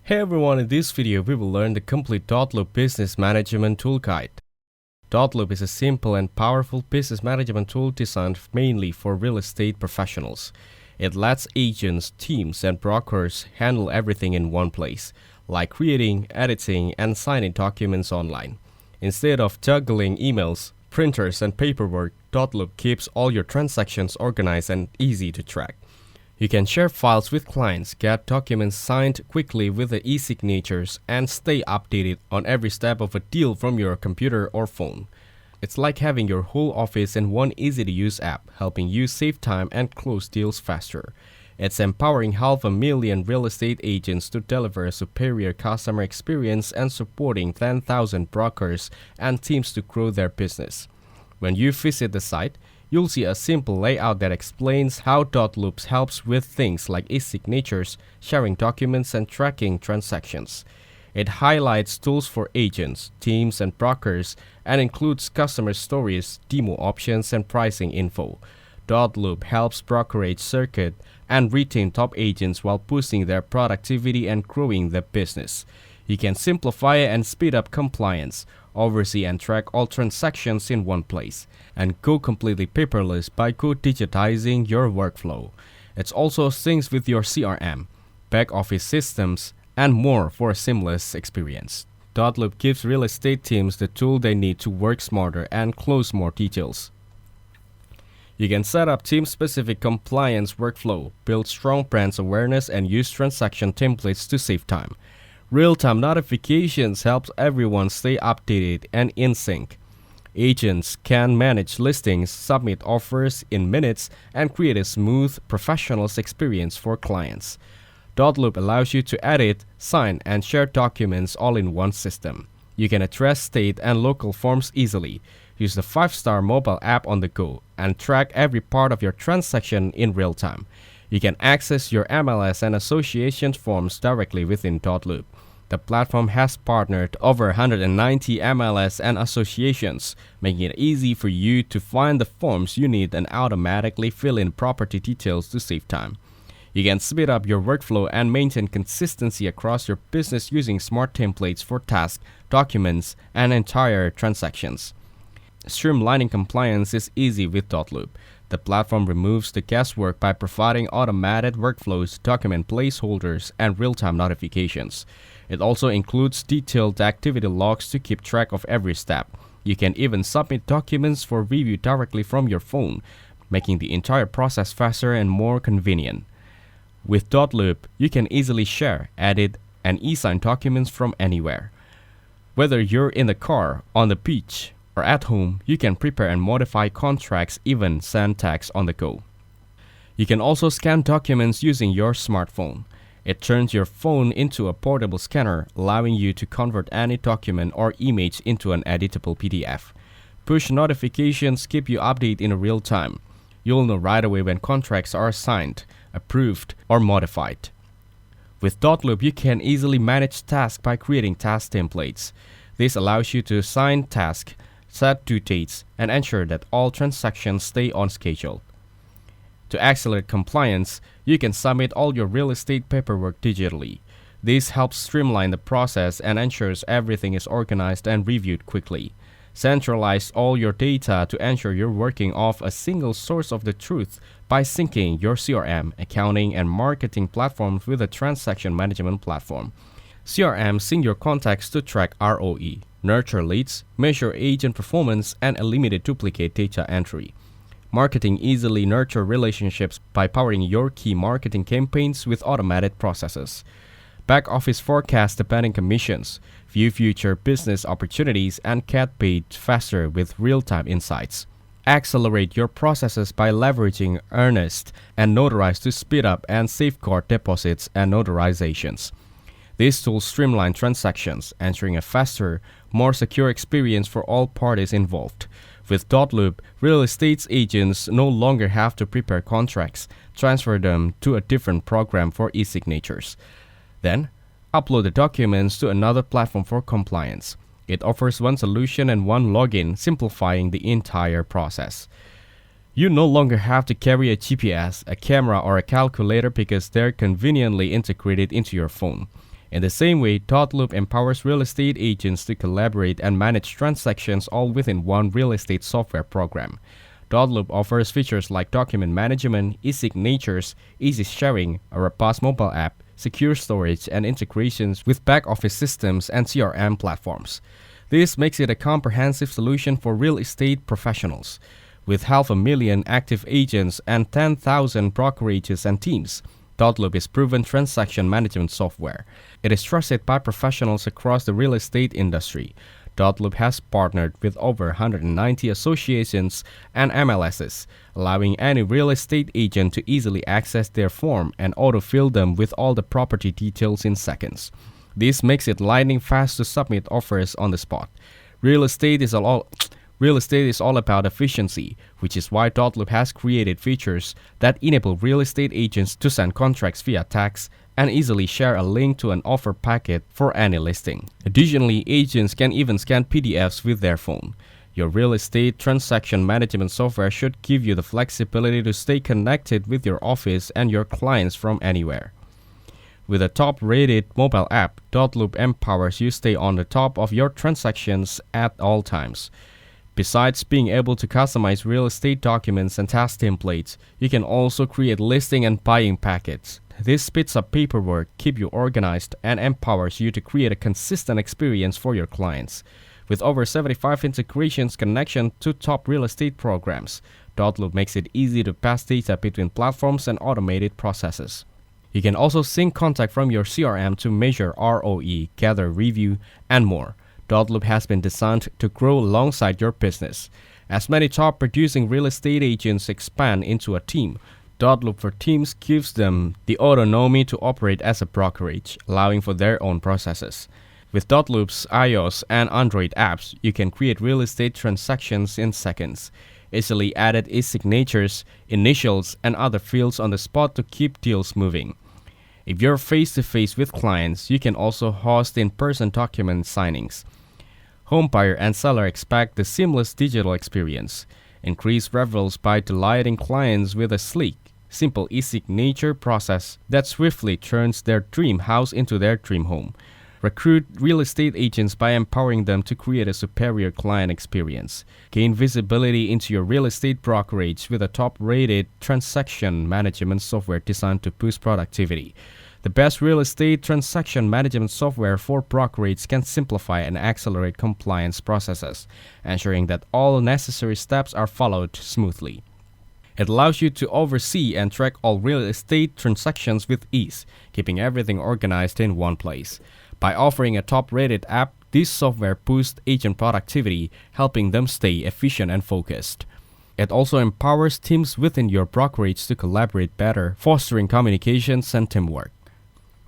Hey everyone, in this video we will learn the complete Dotloop business management tool guide. Dotloop is a simple and powerful business management tool designed mainly for real estate professionals. It lets agents, teams, and brokers handle everything in one place, like creating, editing, and signing documents online. Instead of juggling emails, printers, and paperwork, Dotloop keeps all your transactions organized and easy to track. You can share files with clients, get documents signed quickly with the e-signatures, and stay updated on every step of a deal from your computer or phone. It's like having your whole office in one easy-to-use app, helping you save time and close deals faster. It's empowering 500,000 real estate agents to deliver a superior customer experience and supporting 10,000 brokers and teams to grow their business. When you visit the site, you'll see a simple layout that explains how Dotloop helps with things like e-signatures, sharing documents, and tracking transactions. It highlights tools for agents, teams, and brokers, and includes customer stories, demo options, and pricing info. Dotloop helps brokerage circuit and retain top agents while boosting their productivity and growing their business. You can simplify and speed up compliance, oversee and track all transactions in one place, and go completely paperless by digitizing your workflow. It also syncs with your CRM, back office systems, and more for a seamless experience. Dotloop gives real estate teams the tool they need to work smarter and close more deals. You can set up team-specific compliance workflow, build strong brand awareness, and use transaction templates to save time. Real-time notifications helps everyone stay updated and in sync. Agents can manage listings, submit offers in minutes, and create a smooth, professional experience for clients. Dotloop allows you to edit, sign, and share documents all in one system. You can address state and local forms easily, use the 5-star mobile app on the go, and track every part of your transaction in real time. You can access your MLS and association forms directly within Dotloop. The platform has partnered over 190 MLS and associations, making it easy for you to find the forms you need and automatically fill in property details to save time. You can speed up your workflow and maintain consistency across your business using smart templates for tasks, documents, and entire transactions. Streamlining compliance is easy with Dotloop. The platform removes the guesswork by providing automated workflows, document placeholders, and real-time notifications. It also includes detailed activity logs to keep track of every step. You can even submit documents for review directly from your phone, making the entire process faster and more convenient. With Dotloop, you can easily share, edit, and e-sign documents from anywhere. Whether you're in the car, on the beach, or at home, you can prepare and modify contracts, even send text on the go. You can also scan documents using your smartphone. It turns your phone into a portable scanner, allowing you to convert any document or image into an editable PDF. Push notifications keep you updated in real time. You'll know right away when contracts are signed, approved, or modified. With Dotloop, you can easily manage tasks by creating task templates. This allows you to assign tasks, set due dates, and ensure that all transactions stay on schedule. To accelerate compliance, you can submit all your real estate paperwork digitally. This helps streamline the process and ensures everything is organized and reviewed quickly. Centralize all your data to ensure you're working off a single source of the truth by syncing your CRM, accounting, and marketing platforms with a transaction management platform. CRM sync your contacts to track ROE, nurture leads, measure agent performance, and eliminate duplicate data entry. Marketing easily nurture relationships by powering your key marketing campaigns with automated processes. Back office forecast depending commissions, view future business opportunities, and get paid faster with real-time insights. Accelerate your processes by leveraging Earnest and Notarize to speed up and safeguard deposits and notarizations. These tools streamline transactions, ensuring a faster, more secure experience for all parties involved. With Dotloop, real estate agents no longer have to prepare contracts, transfer them to a different program for e-signatures. Then, upload the documents to another platform for compliance. It offers one solution and one login, simplifying the entire process. You no longer have to carry a GPS, a camera, or a calculator because they're conveniently integrated into your phone. In the same way, Dotloop empowers real estate agents to collaborate and manage transactions all within one real estate software program. Dotloop offers features like document management, e-signatures, easy sharing, a robust mobile app, secure storage, and integrations with back-office systems and CRM platforms. This makes it a comprehensive solution for real estate professionals. With 500,000 active agents and 10,000 brokerages and teams, Dotloop is proven transaction management software. It is trusted by professionals across the real estate industry. Dotloop has partnered with over 190 associations and MLSs, allowing any real estate agent to easily access their form and autofill them with all the property details in seconds. This makes it lightning fast to submit offers on the spot. Real estate is all about efficiency, which is why Dotloop has created features that enable real estate agents to send contracts via text and easily share a link to an offer packet for any listing. Additionally, agents can even scan PDFs with their phone. Your real estate transaction management software should give you the flexibility to stay connected with your office and your clients from anywhere. With a top-rated mobile app, Dotloop empowers you to stay on the top of your transactions at all times. Besides being able to customize real estate documents and task templates, you can also create listing and buying packets. This speeds up paperwork, keeps you organized, and empowers you to create a consistent experience for your clients. With over 75 integrations connection to top real estate programs, Dotloop makes it easy to pass data between platforms and automated processes. You can also sync contact from your CRM to measure ROE, gather review, and more. Dotloop has been designed to grow alongside your business. As many top producing real estate agents expand into a team, Dotloop for Teams gives them the autonomy to operate as a brokerage, allowing for their own processes. With Dotloop's iOS and Android apps, you can create real estate transactions in seconds. Easily added e-signatures, initials, and other fields on the spot to keep deals moving. If you're face-to-face with clients, you can also host in-person document signings. Home buyer and seller expect the seamless digital experience. Increase referrals by delighting clients with a sleek, simple e-signature process that swiftly turns their dream house into their dream home. Recruit real estate agents by empowering them to create a superior client experience. Gain visibility into your real estate brokerage with a top-rated transaction management software designed to boost productivity. The best real estate transaction management software for brokerage can simplify and accelerate compliance processes, ensuring that all necessary steps are followed smoothly. It allows you to oversee and track all real estate transactions with ease, keeping everything organized in one place. By offering a top-rated app, this software boosts agent productivity, helping them stay efficient and focused. It also empowers teams within your brokerage to collaborate better, fostering communications and teamwork.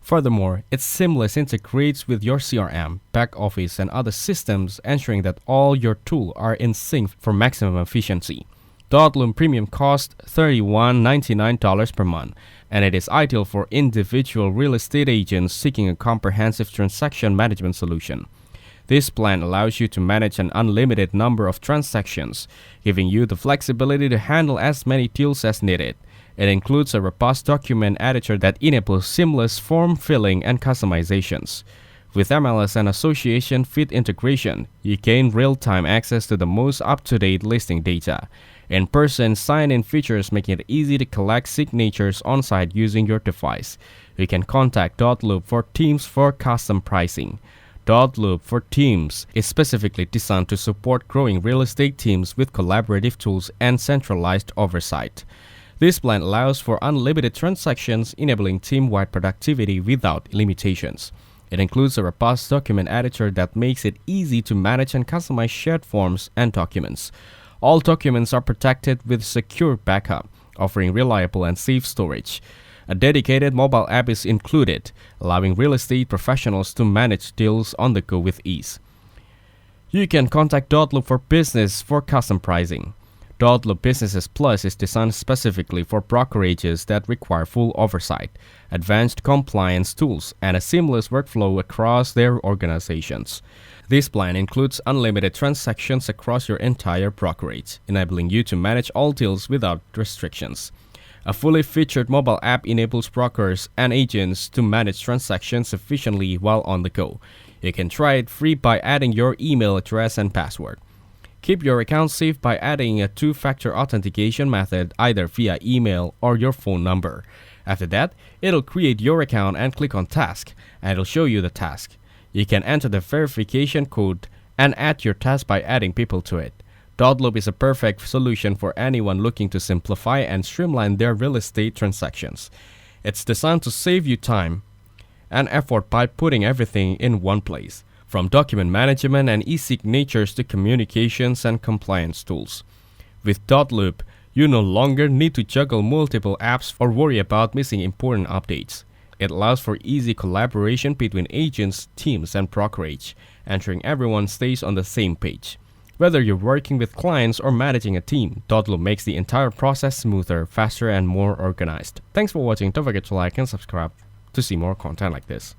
Furthermore, it seamlessly integrates with your CRM, back office, and other systems, ensuring that all your tools are in sync for maximum efficiency. Dotloop Premium costs $31.99 per month, and it is ideal for individual real estate agents seeking a comprehensive transaction management solution. This plan allows you to manage an unlimited number of transactions, giving you the flexibility to handle as many deals as needed. It includes a robust document editor that enables seamless form filling and customizations. With MLS and association feed integration, you gain real-time access to the most up-to-date listing data. In-person sign-in features make it easy to collect signatures on-site using your device. You can contact Dotloop for Teams for custom pricing. Dotloop for Teams is specifically designed to support growing real estate teams with collaborative tools and centralized oversight. This plan allows for unlimited transactions, enabling team-wide productivity without limitations. It includes a robust document editor that makes it easy to manage and customize shared forms and documents. All documents are protected with secure backup, offering reliable and safe storage. A dedicated mobile app is included, allowing real estate professionals to manage deals on the go with ease. You can contact Dotloop for Business for custom pricing. Dotloop Businesses Plus is designed specifically for brokerages that require full oversight, advanced compliance tools, and a seamless workflow across their organizations. This plan includes unlimited transactions across your entire brokerage, enabling you to manage all deals without restrictions. A fully featured mobile app enables brokers and agents to manage transactions efficiently while on the go. You can try it free by adding your email address and password. Keep your account safe by adding a two-factor authentication method either via email or your phone number. After that, it'll create your account and click on Task, and it'll show you the task. You can enter the verification code and add your task by adding people to it. Dotloop is a perfect solution for anyone looking to simplify and streamline their real estate transactions. It's designed to save you time and effort by putting everything in one place, from document management and e-signatures to communications and compliance tools. With Dotloop, you no longer need to juggle multiple apps or worry about missing important updates. It allows for easy collaboration between agents, teams, and brokerage, ensuring everyone stays on the same page. Whether you're working with clients or managing a team, Dotloop makes the entire process smoother, faster, and more organized. Thanks for watching. Don't forget to like and subscribe to see more content like this.